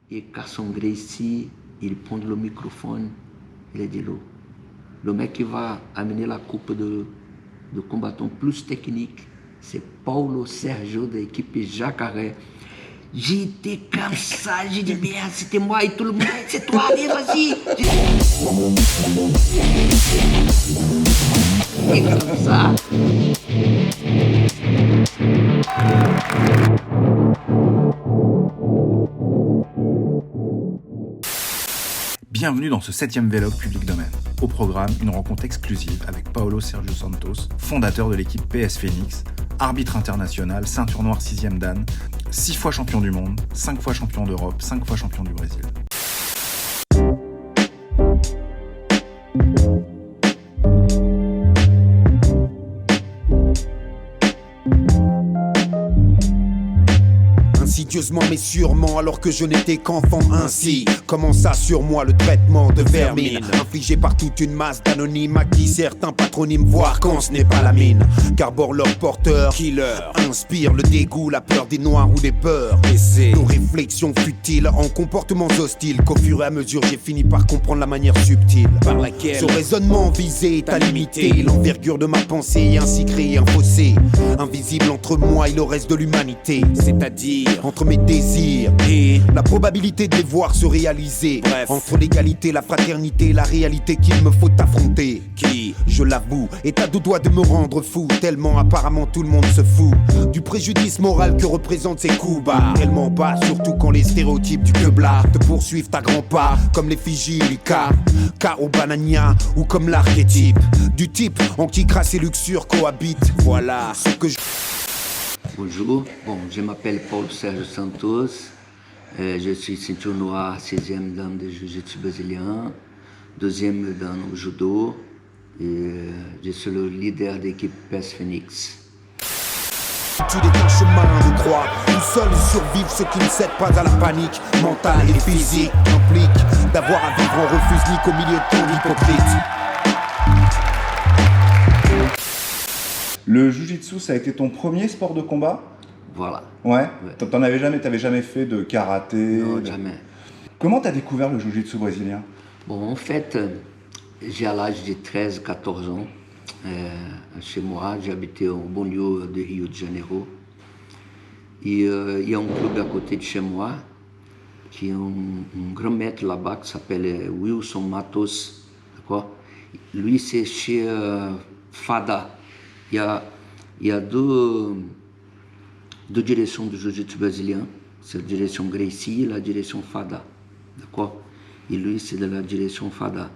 Et Carson Gracie, il prend le microphone, il a dit, le mec qui va amener la coupe de combattants plus technique, c'est Paulo Sergio da équipe Jacaré. J'étais comme ça, j'ai dit merde, c'était moi et tout le monde, c'est toi, allez, vas-y. Et comme ça. Bienvenue dans ce 7e Vlog Public Domaine. Au programme, une rencontre exclusive avec Paulo Sergio Santos, fondateur de l'équipe PS Phoenix, arbitre international, ceinture noire 6e Dan, 6 fois champion du monde, 5 fois champion d'Europe, 5 fois champion du Brésil. Insidieusement mais sûrement, alors que je n'étais qu'enfant ainsi commença sur moi le traitement de vermine, infligé par toute une masse d'anonymes à qui certains patronymes, voire quand ce n'est pas la mine, carbore leur porteur, qui leur inspire le dégoût, la peur des noirs ou des peurs. Nos réflexions futiles en comportements hostiles, qu'au fur et à mesure j'ai fini par comprendre la manière subtile par laquelle ce raisonnement visé est à limiter l'envergure de ma pensée et ainsi créer un fossé invisible entre moi et le reste de l'humanité, c'est-à-dire entre mes désirs et la probabilité de les voir se réaliser. Bref, entre l'égalité, la fraternité, la réalité qu'il me faut affronter, qui, je l'avoue, est à deux doigts de me rendre fou, tellement apparemment tout le monde se fout du préjudice moral que représentent ces coups bas, tellement bas, surtout quand les stéréotypes du queblard te poursuivent à grands pas, comme l'effigie du K au Banania, ou comme l'archétype du type en qui crasse et luxure cohabitent. Voilà ce que je... Bonjour, je m'appelle Paulo Sergio Santos, je suis ceinture noire 6e dan de jiu-jitsu brésilien, 2e dan au judo, et je suis le leader d'équipe PS Phoenix. Tu est un chemin de croix où seuls survivent ceux qui ne cèdent pas à la panique mentale et physique, implique d'avoir à vivre en refuse ni qu'au milieu de tant d'hypocrites. Le jiu-jitsu, ça a été ton premier sport de combat ? Voilà. Ouais. T'avais jamais fait de karaté? Non, jamais. Comment t'as découvert le jiu-jitsu brésilien? En fait, j'ai à l'âge de 13-14 ans, chez moi, j'habitais en banlieue de Rio de Janeiro. Et il y a un club à côté de chez moi, qui est un grand maître là-bas qui s'appelle Wilson Matos, d'accord? Lui, c'est chez Fada. Il y a deux directions de jiu-jitsu brésilien, c'est la direction Gracie et la direction Fada, d'accord? Et lui, c'est de la direction Fada.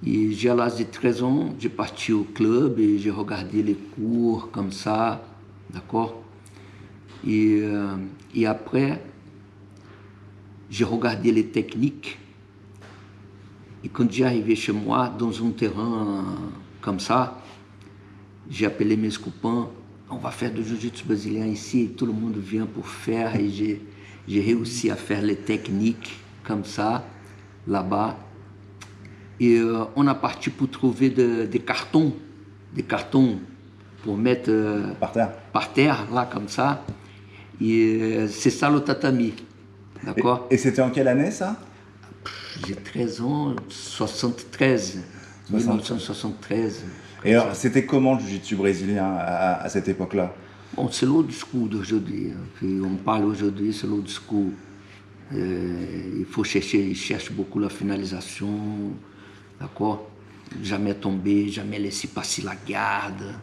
Et j'ai à l'âge de 13 ans, j'ai parti au club et j'ai regardé les cours comme ça, d'accord? Et après, j'ai regardé les techniques. Et quand j'ai arrivé chez moi, dans un terrain comme ça, j'ai appelé mes copains, on va faire du jiu-jitsu brésilien ici, et tout le monde vient pour faire, et j'ai réussi à faire les techniques comme ça, là-bas. Et on a parti pour trouver des cartons pour mettre par terre, là, comme ça. Et c'est ça le tatami, d'accord? Et c'était en quelle année, ça? J'ai 13 ans, 1973. Et alors, c'était comment le jiu-jitsu brésilien à cette époque-là? C'est l'old school d'aujourd'hui. On parle aujourd'hui, c'est l'old school. Il faut chercher, il cherche beaucoup la finalisation, d'accord? Jamais tomber, jamais laisser passer la garde.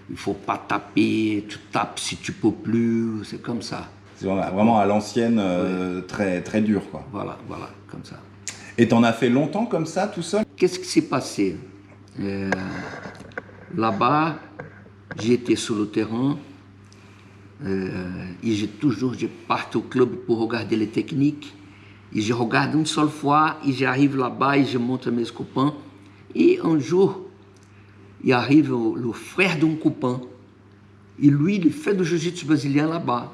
Il faut pas taper, tu tapes si tu peux plus, c'est comme ça. C'est vraiment à l'ancienne, très, très dur, quoi. Voilà, comme ça. Et t'en as fait longtemps comme ça, tout seul? Qu'est-ce qui s'est passé? Là-bas, j'étais sur le terrain et je partais au club pour regarder les techniques. Et je regarde une seule fois et j'arrive là-bas et je montre à mes copains. Et un jour, il arrive le frère d'un copain. Et lui, il fait du jiu-jitsu brésilien là-bas.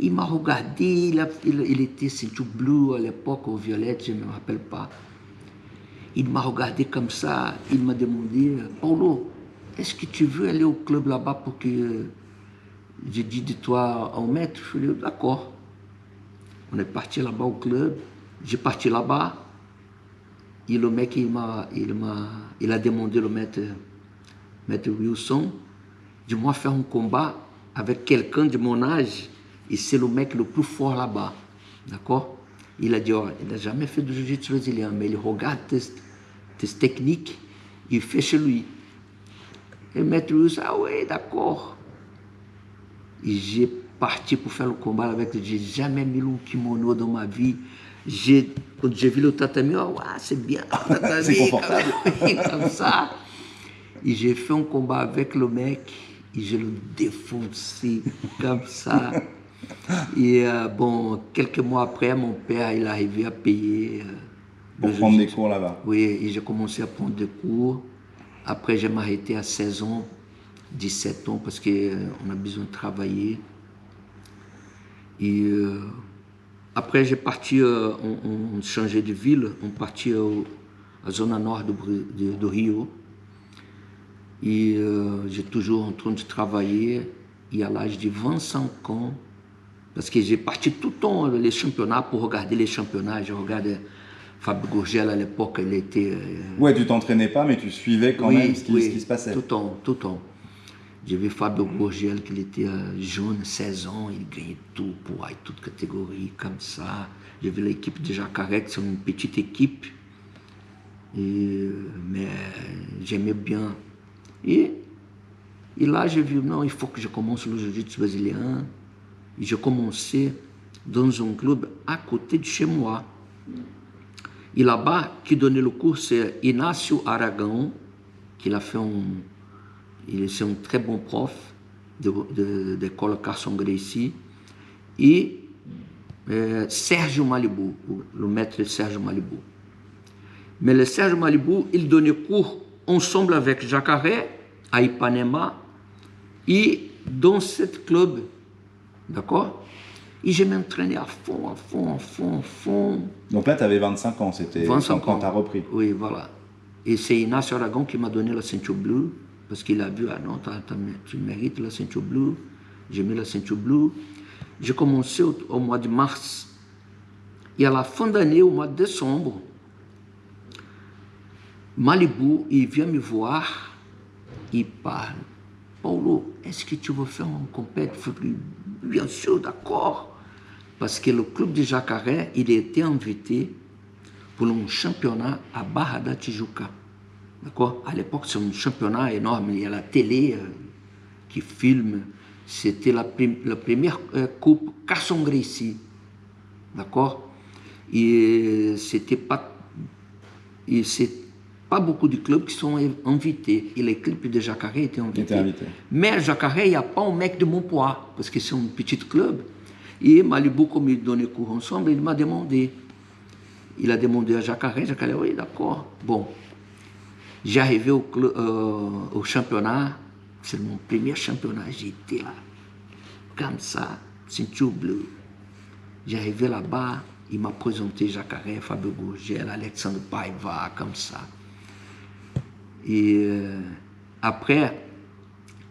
Il m'a regardé, il était ceinture bleue à l'époque, ou violette, je ne me rappelle pas. Il m'a regardé comme ça, il m'a demandé, Paulo, est-ce que tu veux aller au club là-bas pour que je dise de toi au maître? Je lui ai dit, d'accord. On est parti là-bas au club. J'ai parti là-bas. Et le mec, il a demandé le maître Wilson de moi faire un combat avec quelqu'un de mon âge. Et c'est le mec le plus fort là-bas. D'accord? Il a dit, oh, il n'a jamais fait de jiu-jitsu brésilien, mais il regarde tes techniques, il fait chez lui. Et le maître Wilson, ah oui, d'accord. Et j'ai parti pour faire le combat avec lui. J'ai jamais mis le kimono dans ma vie. Quand j'ai vu le tatami, oh, ouais, c'est bien, le tatami, c'est confortable. comme ça. Et j'ai fait un combat avec le mec, et je le défoncé comme ça. Et bon, quelques mois après, mon père, il est arrivé à payer. Pour prendre des cours là-bas. Oui, et j'ai commencé à prendre des cours. Après, j'ai m'arrêté à 16 ans, 17 ans, parce qu'on a besoin de travailler. Et après, j'ai parti, on changeait de ville, on partit à zone nord de Rio. Et j'ai toujours en train de travailler. Et à l'âge de 25 ans, parce que j'ai parti tout le temps les championnats pour regarder les championnats. Je regardais Fabio Gurgel à l'époque, il était... Ouais, tu t'entraînais pas, mais tu suivais quand même ce qui se passait. Tout le temps. J'ai vu Fabio Gurgel, qu'il était jeune, 16 ans, il gagnait tout, pour toute catégorie, comme ça. J'ai vu l'équipe de Jacaré, c'est une petite équipe, mais j'aimais bien. Et là, j'ai vu, non, il faut que je commence le jiu-jitsu brésilien. Et j'ai commencé dans un club à côté de chez moi. Et là-bas, qui donnait le cours, c'est Inácio Aragão, qui a fait c'est un très bon prof de l'école Carson Gracie. Et Sérgio Malibu, le maître Sérgio Malibu. Mais le Sérgio Malibu, il donnait cours ensemble avec Jacaré, à Ipanema, et dans ce club. D'accord? Et je m'entraînais à fond. Donc là, tu avais 25 ans, c'était quand tu as repris. Oui, voilà. Et c'est Inácio Aragão qui m'a donné la ceinture bleue, parce qu'il a vu, ah non, tu mérites la ceinture bleue. J'ai mis la ceinture bleue. J'ai commencé au mois de mars. Et à la fin d'année, au mois de décembre, Malibu, il vient me voir, il parle. Paulo, est-ce que tu veux faire une compétition? Bien sûr, d'accord. Parce que le club de Jacaré, il a été invité pour un championnat à Barra da Tijuca. D'accord? À l'époque, c'est un championnat énorme. Il y a la télé qui filme. C'était la première coupe Carson Gracie. D'accord? Et c'était pas... Et c'est pas beaucoup de clubs qui sont invités. Et l'équipe de Jacaré était invitée. Mais à Jacaré, il n'y a pas un mec de mon poids, parce que c'est un petit club. Et Malibu, comme il donnait cours ensemble, il m'a demandé. Il a demandé à Jacaré, Jacaré, oui, d'accord. Bon, j'ai arrivé au championnat, c'est mon premier championnat, j'étais là, comme ça, ceinture bleue. J'ai arrivé là-bas, il m'a présenté Jacaré, Fabio Gurgel, Alexandre Paiva, comme ça. Et après,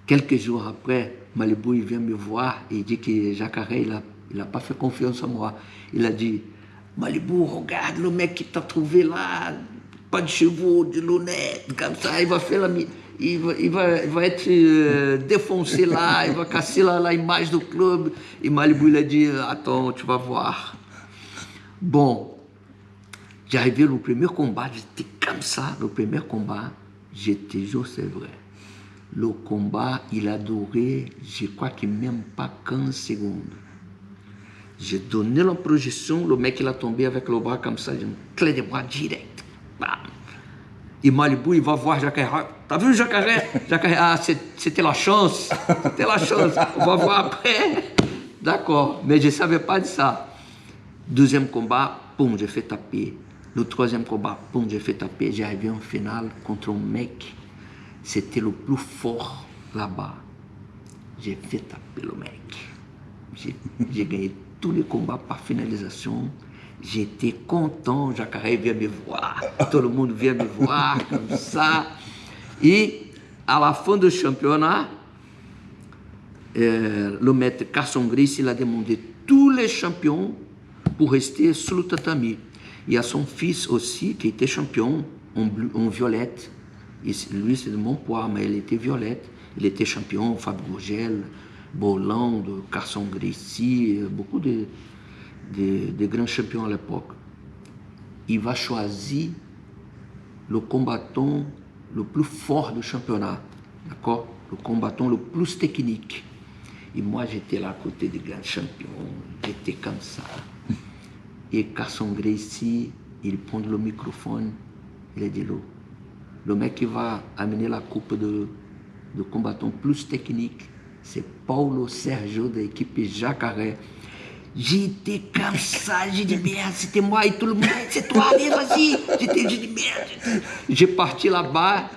quelques jours après, Malibu il vient me voir et il dit que Jacaré, il n'a pas fait confiance en moi. Il a dit, Malibu, regarde le mec qui t'a trouvé là, pas de chevaux, de lunettes, comme ça, il va faire il va être défoncé là, il va casser la image du club. Et Malibu, il a dit, attends, tu vas voir. Bon, j'ai arrivé au premier combat, j'étais comme ça, le premier combat. J'étais toujours, c'est vrai. Le combat, il a duré, je crois que même pas 15 secondes. J'ai donné la projection, le mec il a tombé avec le bras comme ça, j'ai une clé de bras direct. Bam. Et Malibu, il va voir Jacaré. T'as vu Jacaré? Jacaré, ah, c'était la chance. C'était la chance. On va voir après. D'accord, mais je ne savais pas de ça. Deuxième combat, boum, j'ai fait taper. Le troisième combat, boum, j'ai fait taper. J'ai arrivé en finale contre un mec. C'était le plus fort là-bas. J'ai fait taper le mec. J'ai gagné tous les combats par finalisation. J'étais content. Jacaré vient me voir. Tout le monde vient me voir comme ça. Et à la fin du championnat, le maître Carson Gracie, il a demandé tous les champions pour rester sur le tatami. Il y a son fils aussi qui était champion en violette. Et lui, c'est de mon poids, mais il était violette. Il était champion, Fabio Gurgel, Bolland, Carson Gracie, beaucoup de grands champions à l'époque. Il va choisir le combattant le plus fort du championnat, d'accord? Le combattant le plus technique. Et moi, j'étais là à côté des grands champions, j'étais comme ça. Et Carson Gracie, il prend le microphone, il a dit, le mec qui va amener la coupe de combattant plus technique, c'est Paulo Sergio de l'équipe Jacaré. J'étais comme ça, j'ai dit merde, c'était moi et tout le monde, c'est toi, allez, vas-y. J'ai dit merde. J'ai parti là-bas,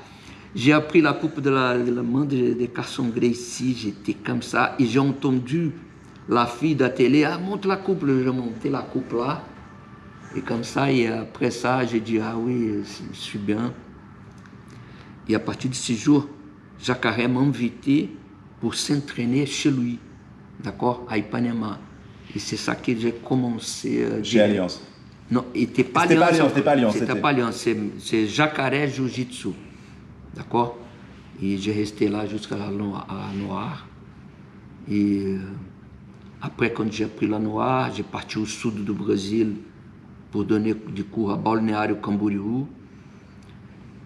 j'ai pris la coupe de la main de Carson Gracie, j'étais comme ça, et j'ai entendu la fille de la télé, monte la coupe, j'ai monté la coupe là, et comme ça, et après ça, j'ai dit, ah oui, je suis bien. Et à partir de ce jour, Jacaré m'a invité pour s'entraîner chez lui, d'accord, à Ipanema. Et c'est ça que j'ai commencé. Chez Alliance. Non, c'était pas Alliance. C'était pas Alliance, c'est Jacaré Jiu-Jitsu, d'accord. Et j'ai resté là jusqu'à la Noire. Et après, quand j'ai pris la Noire, j'ai parti au sud du Brésil pour donner des cours à Balneário Camboriú.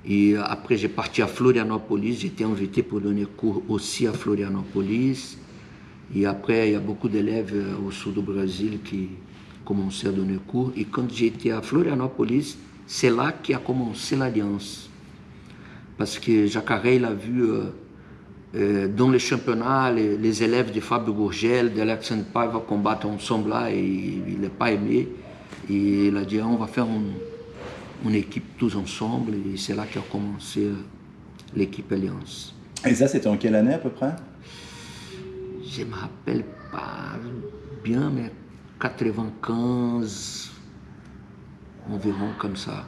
Et après, j'ai parti à Florianópolis. J'étais invité pour donner cours aussi à Florianópolis. Et après, il y a beaucoup d'élèves au sud du Brésil qui commençaient à donner cours. Et quand j'étais à Florianópolis, c'est là qu'a commencé l'Alliance. Parce que Jacaré, il a vu dans les championnats, les élèves de Fabio Gurgel, d'Alexandre Paiva combattre ensemble là, et il n'a pas aimé. Et il a dit, on va faire une équipe tous ensemble. Et c'est là qu'a commencé l'équipe Alliance. Et ça, c'était en quelle année à peu près? Je ne me rappelle pas bien, mais 95, environ comme ça.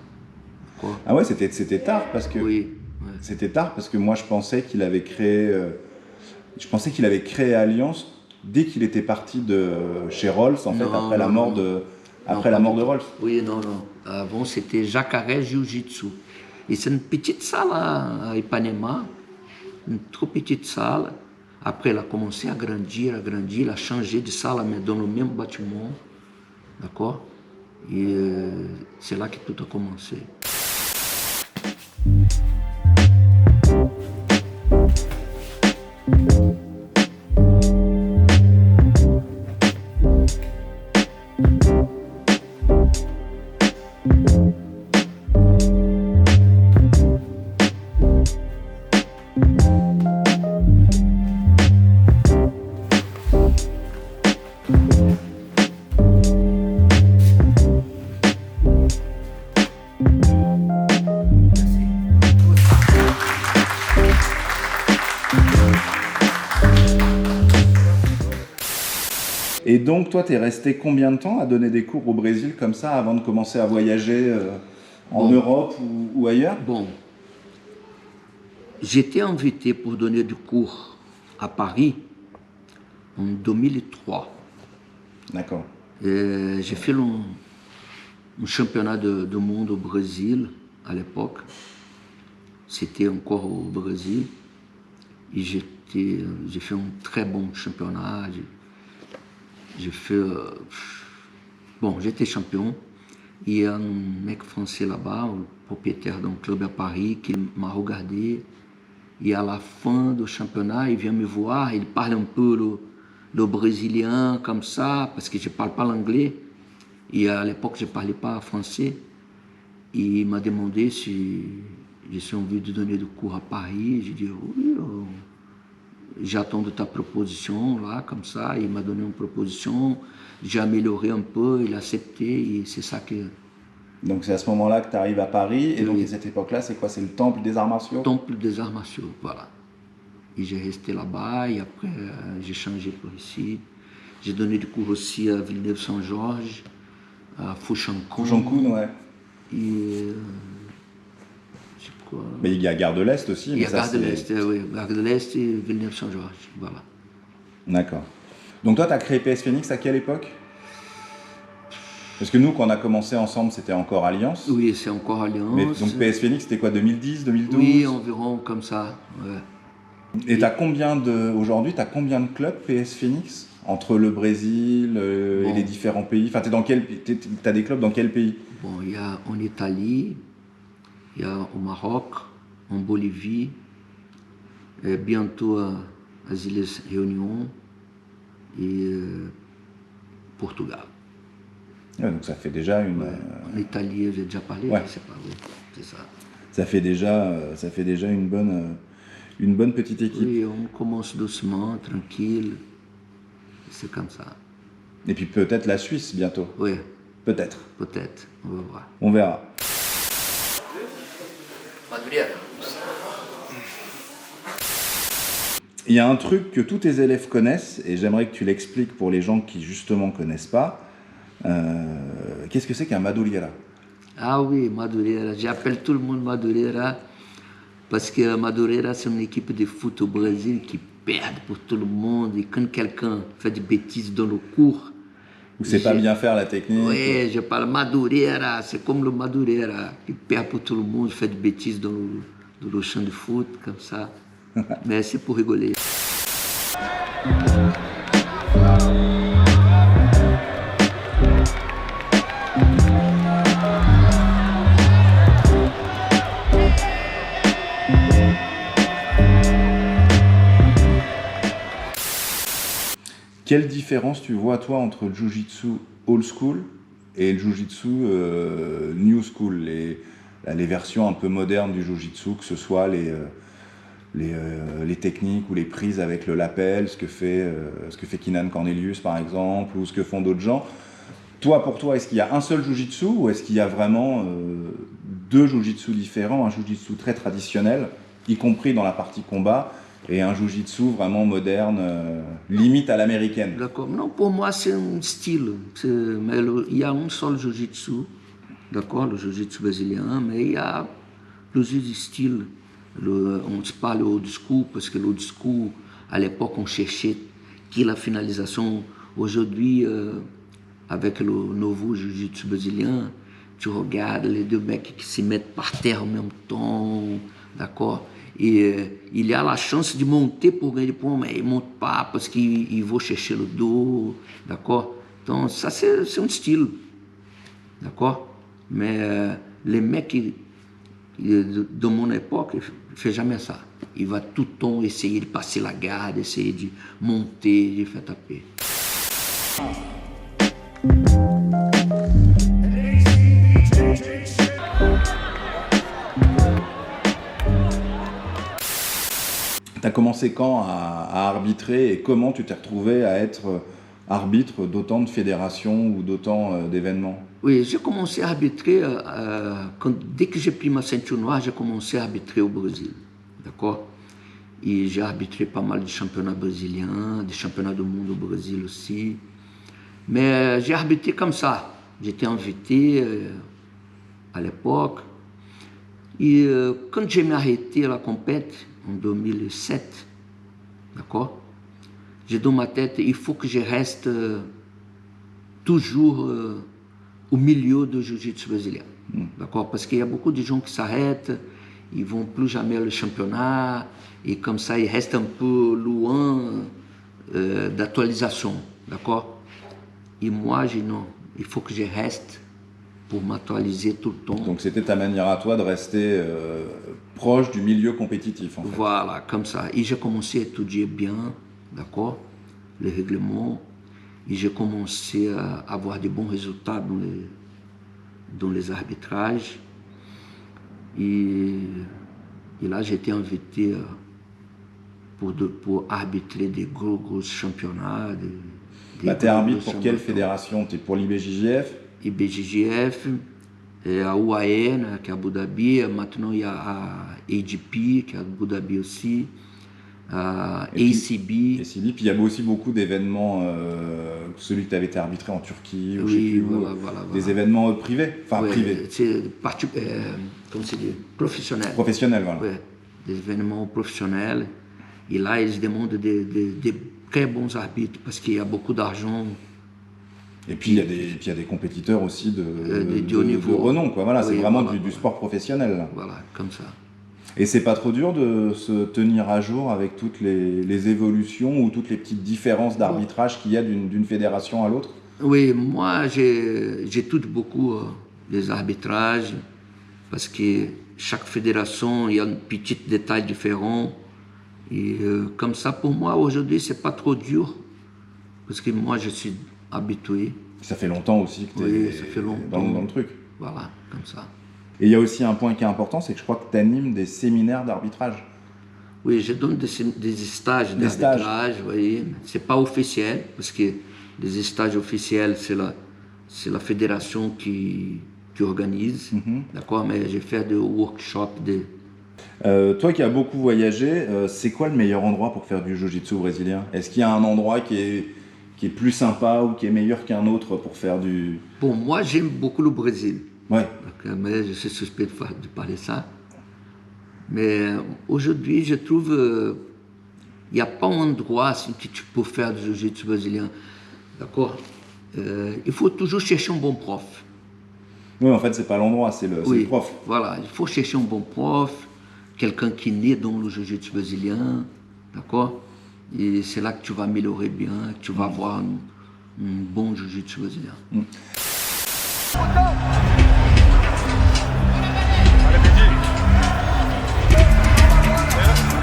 Quoi. Ah ouais, c'était tard parce que. Oui. Ouais. C'était tard parce que moi je pensais qu'il avait créé. Je pensais qu'il avait créé Alliance dès qu'il était parti de chez Rolls en fait après la mort de Rolls. Oui, non. Avant c'était Jacaré Jiu-Jitsu. Et c'est une petite salle à Ipanema, une trop petite salle. Après, elle a commencé à grandir, elle a changé de salle, mais dans le même bâtiment, d'accord? Et c'est là que tout a commencé. Et donc, toi, t'es resté combien de temps à donner des cours au Brésil comme ça avant de commencer à voyager en Europe ou ailleurs? Bon, j'étais invité pour donner des cours à Paris en 2003. D'accord. J'ai fait un championnat du monde au Brésil à l'époque. C'était encore au Brésil. Et j'ai fait un très bon championnat. J'ai fait... bon, j'étais champion. Il y a un mec français là-bas, le propriétaire d'un club à Paris, qui m'a regardé. Et à la fin du championnat, il vient me voir, il parle un peu le brésilien comme ça, parce que je ne parle pas l'anglais. Et à l'époque, je ne parlais pas français. Et il m'a demandé si je suis envie de donner des cours à Paris. J'ai dit oui, j'attends de ta proposition, là, comme ça. Il m'a donné une proposition, j'ai amélioré un peu, il a accepté, et c'est ça que... Donc c'est à ce moment-là que tu arrives à Paris, et donc à cette époque-là, c'est quoi? C'est le Temple des Arts Martiaux? Temple des Arts Martiaux, voilà. Et j'ai resté là-bas, et après, j'ai changé pour ici. J'ai donné des cours aussi à Villeneuve-Saint-Georges, à Fouchancon. Fouchancon, ouais. Et... mais il y a Gare de l'Est aussi. Il y a Gare de l'Est, oui. Gare de l'Est et Villeneuve-Saint-Georges, voilà. D'accord. Donc toi, tu as créé PS Phoenix à quelle époque? Parce que nous, quand on a commencé ensemble, c'était encore Alliance. Oui, c'est encore Alliance. Mais donc PS Phoenix, c'était quoi, 2010, 2012? Oui, environ comme ça. Ouais. Et aujourd'hui, tu as combien de clubs PS Phoenix entre le Brésil et les différents pays? Enfin, t'as des clubs dans quel pays? Bon, il y a en Italie, il y a au Maroc, en Bolivie, et bientôt aux îles Réunion et Portugal. Ouais, donc ça fait déjà une... En Italie, j'ai déjà parlé, ouais. c'est pas vrai, c'est ça. Ça fait déjà une bonne petite équipe. Oui, on commence doucement, tranquille, c'est comme ça. Et puis peut-être la Suisse bientôt. Oui. Peut-être, on va voir. On verra. Il y a un truc que tous tes élèves connaissent, et j'aimerais que tu l'expliques pour les gens qui justement connaissent pas. Qu'est-ce que c'est qu'un Madureira? Ah oui, Madureira. J'appelle tout le monde Madureira parce que Madureira, c'est une équipe de foot au Brésil qui perd pour tout le monde. Et quand quelqu'un fait des bêtises dans le cours... Ou c'est pas bien faire la technique? Oui, je parle Madureira. C'est comme le Madureira qui perd pour tout le monde, fait des bêtises dans le champ de foot, comme ça. Mais c'est pour rigoler. Quelle différence tu vois, toi, entre le Jiu-Jitsu old school et le Jiu-Jitsu new school, les versions un peu modernes du Jiu-Jitsu, que ce soit les techniques ou les prises avec le lapel, ce que fait Keenan Cornelius, par exemple, ou ce que font d'autres gens. Toi, pour toi, est-ce qu'il y a un seul Jiu-Jitsu ou est-ce qu'il y a vraiment deux Jiu-Jitsu différents, un Jiu-Jitsu très traditionnel, y compris dans la partie combat, et un Jiu-Jitsu vraiment moderne, limite à l'américaine? D'accord. Non, pour moi, c'est un style. Mais il y a un seul Jiu-Jitsu, d'accord, le Jiu-Jitsu brésilien, mais il y a plusieurs styles. On se parle old school, parce que l'old school, à l'époque, on cherchait qui la finalisation. Aujourd'hui, avec le nouveau Jiu-Jitsu brésilien, tu regardes les deux mecs qui se mettent par terre en même temps, d'accord? Et il y a la chance de monter pour gagner des points, mais il ne monte pas parce qu'il va chercher le dos, d'accord? Donc ça, c'est un style, d'accord? Mais les mecs de mon époque ne font jamais ça. Il va tout le temps essayer de passer la garde, essayer de monter, de faire taper. Tu as commencé quand à arbitrer et comment tu t'es retrouvé à être arbitre d'autant de fédérations ou d'autant d'événements? Oui, j'ai commencé à arbitrer, dès que j'ai pris ma ceinture noire, j'ai commencé à arbitrer au Brésil, d'accord? Et j'ai arbitré pas mal de championnats brésiliens, des championnats du monde au Brésil aussi. Mais j'ai arbitré comme ça. J'étais invité à l'époque. Et quand j'ai arrêté la compétition, en 2007, d'accord? J'ai dans ma tête, il faut que je reste toujours au milieu du jiu-jitsu brésilien, d'accord? Parce qu'il y a beaucoup de gens qui s'arrêtent, ils ne vont plus jamais au championnat, et comme ça, ils restent un peu loin d'actualisation, d'accord? Et moi, j'ai non, il faut que je reste pour m'actualiser tout le temps. Donc c'était ta manière à toi de rester proche du milieu compétitif, en fait. Voilà, comme ça. Et j'ai commencé à étudier bien, d'accord, les règlements, et j'ai commencé à avoir de bons résultats dans les arbitrages. Et là, j'ai été invité pour arbitrer des gros championnats. Tu es arbitre pour quelle fédération? Tu es pour l'IBJJF? IBJJF, a UAE, qui est à Abu Dhabi, maintenant il y a a AGP, qui est à Abu Dhabi aussi, ACB. ACB, puis il y a aussi beaucoup d'événements, celui que tu avais été arbitré en Turquie, ou oui, voilà. Des événements privés, enfin privés. C'est comment c'est dit, professionnel. Professionnel, voilà. Oui, des événements professionnels. Et là, ils demandent des très bons arbitres, parce qu'il y a beaucoup d'argent Et puis il y a des compétiteurs aussi de haut niveau. Renom, quoi. Voilà, Oui, c'est vraiment voilà, du sport professionnel, là. Voilà, comme ça. Et c'est pas trop dur de se tenir à jour avec toutes les évolutions ou toutes les petites différences d'arbitrage qu'il y a d'une fédération à l'autre? Oui, moi j'étudie beaucoup les arbitrages parce que chaque fédération, il y a un petit détail différent. Et comme ça, pour moi, aujourd'hui, c'est pas trop dur parce que moi, je suis habitué. Ça fait longtemps aussi que tu es dans le truc. Voilà, comme ça. Et il y a aussi un point qui est important, c'est que je crois que tu animes des séminaires d'arbitrage. Oui, je donne des stages d'arbitrage, oui. C'est pas officiel, parce que les stages officiels, c'est la fédération qui organise, d'accord? Mais j'ai fait des workshops. Toi qui as beaucoup voyagé, c'est quoi le meilleur endroit pour faire du jiu-jitsu brésilien? Est-ce qu'il y a un endroit qui est plus sympa ou qui est meilleur qu'un autre pour faire du... Bon, moi, j'aime beaucoup le Brésil. Ouais. Mais je suis suspect de parler de ça. Mais aujourd'hui, je trouve il n'y a pas un endroit assim, que tu peux faire du jiu-jitsu brésilien. D'accord? Il faut toujours chercher un bon prof. Oui, en fait, c'est pas l'endroit, c'est le prof. Voilà, il faut chercher un bon prof, quelqu'un qui est né dans le jiu-jitsu brésilien. D'accord? Et c'est là que tu vas améliorer bien, que tu vas avoir un bon jiu-jitsu brésilien.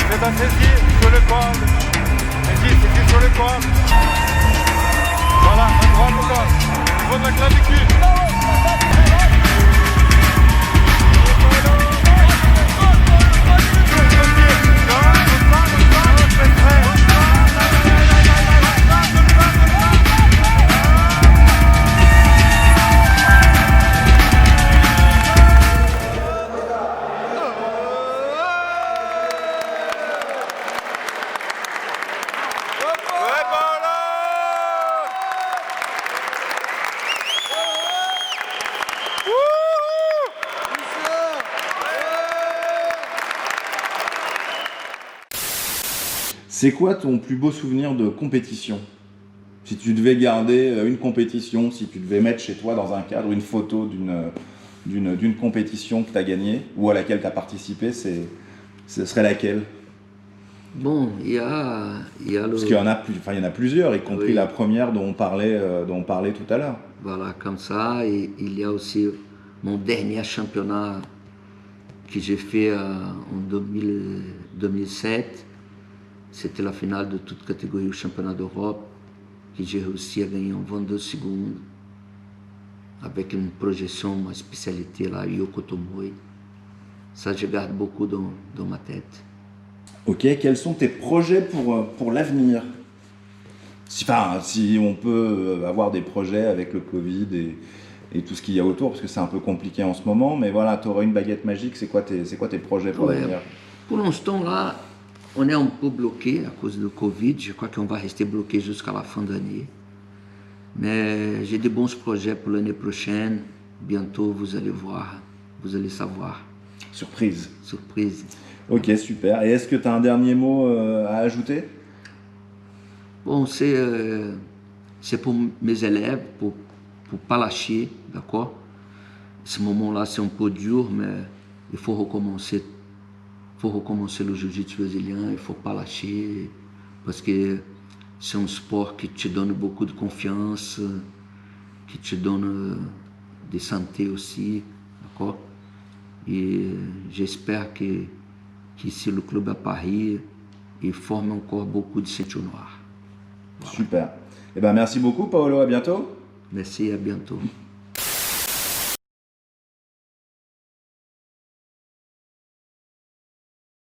C'est un saisie sur le corps. C'est sur le corps. Voilà, un droit au corps. Au niveau de la clavicule. C'est quoi ton plus beau souvenir de compétition? Si tu devais garder une compétition, si tu devais mettre chez toi dans un cadre une photo d'une compétition que tu as gagnée ou à laquelle tu as participé, ce serait laquelle? Bon, il y a le... Parce qu'il y en a plusieurs, y compris la première dont on parlait tout à l'heure. Voilà, comme ça. Et il y a aussi mon dernier championnat que j'ai fait en 2007. C'était la finale de toute catégorie au championnat d'Europe, que j'ai réussi à gagner en 22 secondes, avec une projection, uma spécialité là, Yoko Tomoe. Ça, je garde beaucoup dans ma tête. Ok, quels sont tes projets pour l'avenir? Si on peut avoir des projets avec le Covid et tout ce qu'il y a autour, parce que c'est un peu compliqué en ce moment, mais voilà, tu aurais une baguette magique, c'est quoi tes projets pour l'avenir? Pour l'instant, là, on est un peu bloqué à cause du Covid. Je crois qu'on va rester bloqué jusqu'à la fin de l'année. Mais j'ai de bons projets pour l'année prochaine. Bientôt, vous allez voir, vous allez savoir. Surprise. Surprise. Ok, super. Et est-ce que tu as un dernier mot à ajouter? Bon, c'est pour mes élèves, pour pas lâcher, d'accord? Ce moment-là, c'est un peu dur, mais il faut recommencer. Il faut recommencer le jiu-jitsu brésilien, il ne faut pas lâcher, parce que c'est un sport qui te donne beaucoup de confiance, qui te donne de santé aussi, d'accord? Et j'espère qu'ici le club à Paris, il forme encore beaucoup de ceintures noires. Voilà. Super. Eh ben, merci beaucoup, Paolo, à bientôt. Merci, à bientôt.